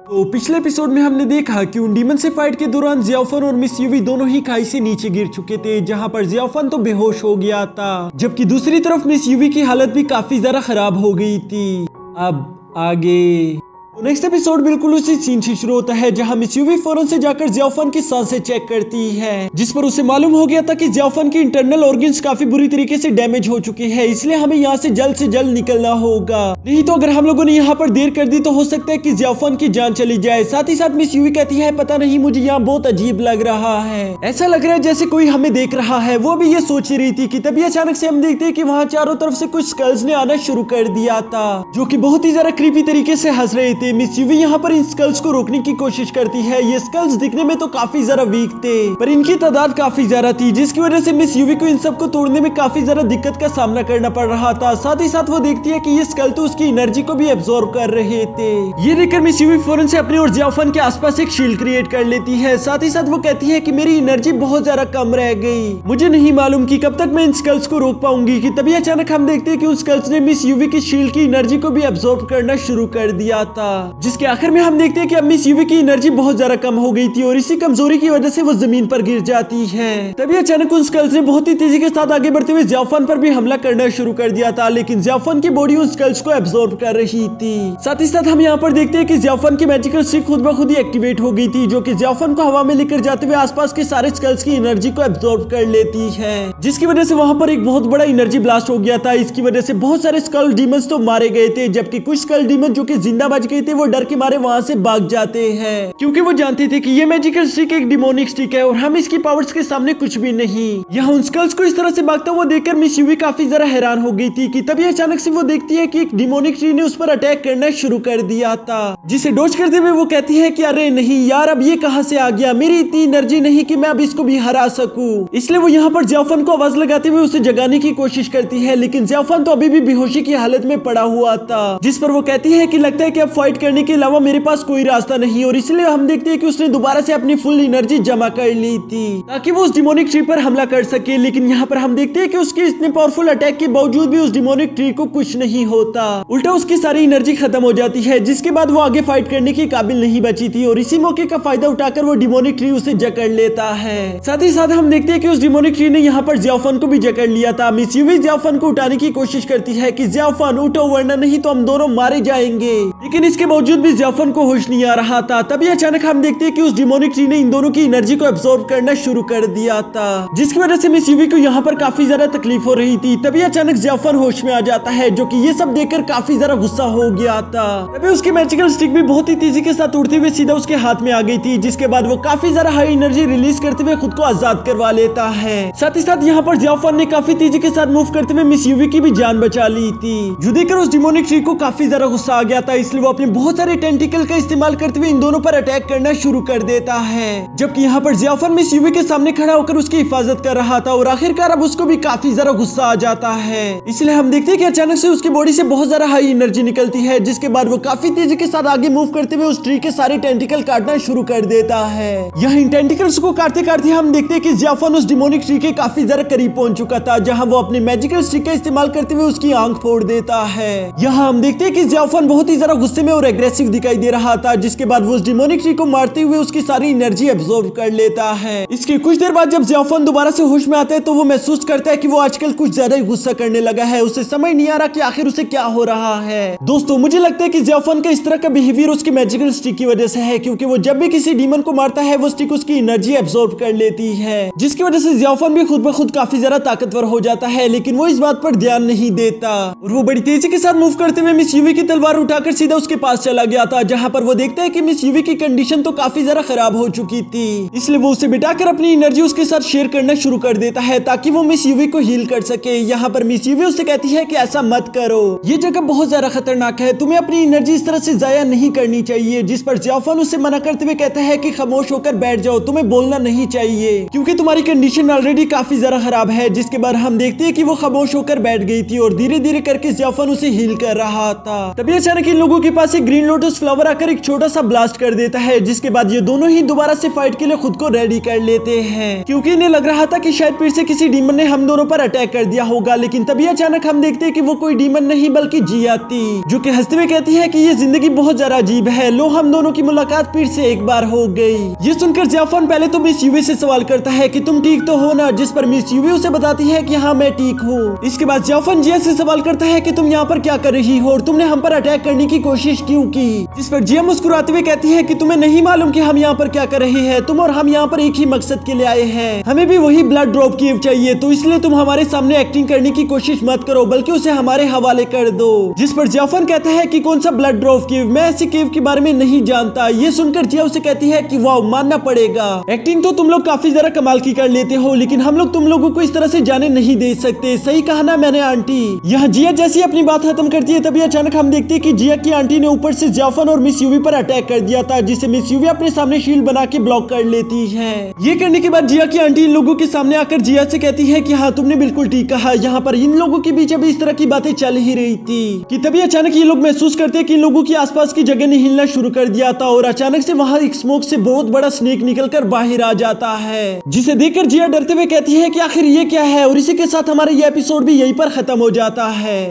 तो पिछले एपिसोड में हमने देखा कि उन डीमन से फाइट के दौरान जियाफन और मिस यूवी दोनों ही खाई से नीचे गिर चुके थे, जहां पर जियाफन तो बेहोश हो गया था, जबकि दूसरी तरफ मिस यूवी की हालत भी काफी ज्यादा खराब हो गई थी। अब आगे नेक्स्ट एपिसोड बिल्कुल उसी सीन से शुरू होता है जहां मिस यूवी फौरन से जाकर जियाफन की सांसें चेक करती है, जिस पर उसे मालूम हो गया था कि जियाफन की इंटरनल ऑर्गन्स काफी बुरी तरीके से डैमेज हो चुके हैं, इसलिए हमें यहाँ से जल्द निकलना होगा, नहीं तो अगर हम लोगों ने यहाँ पर देर कर दी तो हो सकता है कि जियाफन की जान चली जाए। साथ ही साथ मिस यूवी कहती है, पता नहीं मुझे यहाँ बहुत अजीब लग रहा है, ऐसा लग रहा है जैसे कोई हमें देख रहा है। वो भी ये सोच रही थी कि तभी अचानक से हम देखते हैं कि वहाँ चारों तरफ से कुछ स्कल्स ने आना शुरू कर दिया था, जो कि बहुत ही ज्यादा क्रीपी तरीके से हंस रहे थे। मिस यूवी यहाँ पर इन स्कल्स को रोकने की कोशिश करती है। ये स्कल्स दिखने में तो काफी ज्यादा वीक थे, पर इनकी तादाद काफी ज्यादा थी, जिसकी वजह से मिस यूवी को इन सबको तोड़ने में काफी ज्यादा दिक्कत का सामना करना पड़ रहा था। साथ ही साथ वो देखती है कि ये स्कल तो उसकी एनर्जी को भी एब्जॉर्ब कर रहे थे। ये देखकर मिस यूवी फौरन से अपने और जियाफन के आसपास एक शील्ड क्रिएट कर लेती है। साथ ही साथ वो कहती है कि मेरी एनर्जी बहुत ज्यादा कम रह गई, मुझे नहीं मालूम कि कब तक मैं इन स्कल्स को रोक पाऊंगी। कि तभी अचानक हम देखते हैं कि उन स्कल्स ने मिस यूवी की शील्ड की एनर्जी को भी एब्जॉर्ब करना शुरू कर दिया था, जिसके आखिर में हम देखते हैं कि अब मिस यूवी की एनर्जी बहुत ज्यादा कम हो गई थी और इसी कमजोरी की वजह से वो जमीन पर गिर जाती है। तभी अचानक उन स्कल्स ने बहुत ही तेजी के साथ आगे बढ़ते हुए जियाफन पर भी हमला करना शुरू कर दिया था, लेकिन जियाफन की बॉडी उन स्कल्स को एब्जॉर्ब कर रही थी। साथ ही साथ हम यहाँ पर देखते हैं कि जियाफन की मैजिकल स्टिक खुद ब खुद ही एक्टिवेट हो गई थी, जो कि जियाफन को हवा में लेकर जाते हुए आसपास के सारे स्कल्स की एनर्जी को एब्जॉर्ब कर लेती है, जिसकी वजह से वहां पर एक बहुत बड़ा एनर्जी ब्लास्ट हो गया था। इसकी वजह से बहुत सारे स्कल डीमंस तो मारे गए थे, जबकि कुछ स्कल डीमन जो कि जिंदा बच गए थे वो डर के मारे वहां से भाग जाते हैं, क्योंकि वो जानते थे कि ये मैजिकल स्टिक एक डिमोनिक स्टिक है और हम इसकी पावर्स के सामने कुछ भी नहीं। यहाँ उन स्कल्स को इस तरह से भागता हुआ देखकर मिस यूवी काफी ज्यादा हैरान हो गई थी। कि तभी अचानक से वो देखती है कि एक डिमोनिक ट्री ने उस पर अटैक करना शुरू कर दिया था, जिसे डॉज करते हुए वो कहती है कि अरे नहीं यार, अब ये कहां से आ गया, मेरी इतनी एनर्जी नहीं कि मैं अब इसको भी हरा सकूं। इसलिए वो यहाँ पर जियाफन को आवाज लगाते हुए उसे जगाने की कोशिश करती है, लेकिन जियाफन तो अभी भी बेहोशी की हालत में पड़ा हुआ था, जिस पर वो कहती है कि लगता है कि अब फाइट करने के अलावा मेरे पास कोई रास्ता नहीं, और इसलिए हम देखते हैं कि उसने दोबारा से अपनी फुल एनर्जी जमा कर ली थी ताकि वो उस डिमोनिक ट्री पर हमला कर सके। लेकिन यहाँ पर हम देखते हैं कि उसके इतने पावरफुल अटैक के बावजूद भी उस डिमोनिक ट्री को कुछ नहीं होता, उल्टा उसकी सारी एनर्जी खत्म हो जाती है, जिसके बाद वो आगे फाइट करने के काबिल नहीं बची थी, और इसी मौके का फायदा उठाकर वो डिमोनिक ट्री उसे जकड़ लेता है। साथ ही साथ हम देखते हैं कि उस डिमोनिक ट्री ने यहाँ पर जियाफन को भी जकड़ लिया था। मिस यूवी जियाफन को उठाने की कोशिश करती है कि जियाफन उठो, वरना नहीं तो हम दोनों मारे जाएंगे, लेकिन इसके बावजूद भी जियाफन को होश नहीं आ रहा था। तभी अचानक हम देखते हैं कि उस डिमोनिक ट्री ने इन दोनों की एनर्जी को एब्जॉर्ब करना शुरू कर दिया था, जिसकी वजह से मिस यूवी को यहाँ पर काफी ज्यादा तकलीफ हो रही थी। तभी अचानक जियाफन होश में आ जाता है, जो कि ये सब देखकर काफी ज्यादा गुस्सा हो गया था। तभी उसकी मैजिकल स्टिक भी बहुत ही तेजी के साथ उड़ते हुए सीधा उसके हाथ में आ गई थी, जिसके बाद वो काफी ज्यादा हाई एनर्जी रिलीज करते हुए खुद को आजाद करवा लेता है। साथ ही साथ यहाँ पर जियाफन ने काफी तेजी के साथ मूव करते हुए मिस यूवी की भी जान बचा ली थी, जो देखकर उस डिमोनिक ट्री को काफी ज्यादा गुस्सा आ गया था, इसलिए वो अपने बहुत सारे टेंटिकल का इस्तेमाल करते हुए इन दोनों पर अटैक करना शुरू कर देता है। जबकि यहाँ पर जियाफन मिस यूवी के सामने खड़ा होकर उसकी हिफाजत कर रहा था, और आखिरकार अब उसको भी काफी ज्यादा गुस्सा आ जाता है। इसलिए हम देखते हैं कि अचानक से उसकी बॉडी से बहुत ज्यादा हाई एनर्जी निकलती है, जिसके बाद वो काफी तेजी के साथ आगे मूव करते हुए उस ट्री के सारे टेंटिकल काटना शुरू कर देता है। यहाँ इन टेंटिकल्स को काटते काटते हम देखते हैं कि जियाफन उस डिमोनिक ट्री के काफी ज्यादा करीब पहुंच चुका था, जहाँ वो अपने मैजिकल स्टिक का इस्तेमाल करते हुए उसकी आंख फोड़ देता है। यहाँ हम देखते हैं कि जियाफन बहुत ही ज्यादा गुस्से में और एग्रेसिव दिखाई दे रहा था, जिसके बाद वो उस डिमोनिक ट्री को मारते हुए उसकी सारी एनर्जी एब्जॉर्ब कर लेता है। इसके कुछ देर बाद जब जियाफन दोबारा से होश में आता है तो वो महसूस करता है कि वो आजकल कुछ ज्यादा ही गुस्सा करने लगा है। उसे समझ नहीं आ रहा कि आखिर उसे क्या हो रहा है। दोस्तों, मुझे लगता है कि जियाफन का इस तरह का बिहेवियर उसकी मैजिकल स्टिक की वजह से है, क्योंकि वो जब भी किसी डीमन को मारता है वो स्टिक उसकी एनर्जी एब्जॉर्ब कर लेती है, जिसकी वजह से जियाफन भी खुद ब खुद काफी ज्यादा ताकतवर हो जाता है, लेकिन वो इस बात पर ध्यान नहीं देता, और वो बड़ी तेजी के साथ मूव करते हुए मिस यूवी की तलवार उठाकर सीधा उसके पास चला गया था, जहाँ पर वो देखता है कि मिस यूवी की कंडीशन तो काफी ज्यादा खराब हो चुकी थी। इसलिए वो उसे बिठाकर अपनी एनर्जी उसके साथ शेयर करना शुरू कर देता है ताकि वो मिस यूवी को हील कर सके। यहाँ पर मिस यूवी उससे कहती है कि ऐसा मत करो, ये जगह बहुत ज्यादा खतरनाक है, तुम्हें अपनी एनर्जी इस तरह से जाया नहीं करनी चाहिए, जिस पर जियाफन उसे मना करते हुए कहता है कि खामोश होकर बैठ जाओ, तुम्हें बोलना नहीं चाहिए क्योंकि तुम्हारी कंडीशन ऑलरेडी काफी ज्यादा खराब है। जिसके बाद हम देखते हैं कि वो खामोश होकर बैठ गई थी और धीरे धीरे करके जियाफन उसे हील कर रहा था। तभी अचानक इन लोगों के पास से ग्रीन लोटस फ्लावर आकर एक छोटा सा ब्लास्ट कर देता है, जिसके बाद ये दोनों ही दोबारा से फाइट के लिए खुद को रेडी कर लेते हैं, क्योंकि इन्हें लग रहा था कि शायद फिर से किसी डीमन ने हम दोनों पर अटैक कर दिया होगा। लेकिन तभी अचानक हम देखते हैं कि वो कोई डीमन नहीं बल्कि जिया थी, जो कि हंसते हुए कहती है कि ये जिंदगी बहुत ज्यादा अजीब है, लो हम दोनों की मुलाकात फिर से एक बार हो गई। ये सुनकर जियाफन पहले तो मिस यूवी से सवाल करता है कि तुम ठीक तो हो ना, जिस पर मिस यूवी उसे बताती है कि हाँ मैं ठीक हूँ। इसके बाद जियाफन जिया से सवाल करता है कि तुम यहाँ पर क्या कर रही हो और तुमने हम पर अटैक करने की कोशिश क्यों की, जिस पर जिया मुस्कुराते हुए कहती है कि तुम्हें नहीं मालूम कि हम यहाँ पर क्या कर रहे हैं, तुम और हम यहाँ पर एक ही मकसद के लिए आए हैं, हमें भी वही ब्लड ड्रॉप केव चाहिए, तो इसलिए तुम हमारे सामने एक्टिंग करने की कोशिश मत करो बल्कि उसे हमारे हवाले कर दो। जिस पर जियाफन कहता है कि कौन सा ब्लड ड्रॉप केव, मैं ऐसी केव के बारे में नहीं जानता। ये सुनकर जिया उसे कहती है कि वाह मानना पड़ेगा, एक्टिंग तो तुम लोग काफी जरा कमाल की कर लेते हो, लेकिन हम लोग तुम लोगों को इस तरह से जाने नहीं दे सकते, सही कहा ना मैंने आंटी। यहाँ जिया जैसी अपनी बात खत्म करती है तभी अचानक हम देखते हैं कि जिया की आंटी ने ऊपर से जियाफन और मिस यूवी पर अटैक कर दिया था, जिसे मिस यूवी अपने सामने शील्ड बना के ब्लॉक कर लेती है। ये करने के बाद जिया की आंटी इन लोगों के सामने आकर जिया से कहती है कि हाँ तुमने बिल्कुल ठीक कहा, यहाँ पर इन लोगों के बीच अभी इस तरह की बातें चल ही रही थी कि तभी अचानक ये लोग महसूस करते हैं कि इन लोगों की आसपास की जगह ने हिलना शुरू कर दिया था और अचानक से वहाँ एक स्मोक से बहुत बड़ा स्नेक निकलकर बाहर आ जाता है, जिसे देखकर जिया डरते हुए कहती है कि आखिर ये क्या है, और इसी के साथ हमारा ये एपिसोड भी यहीं पर खत्म हो जाता है।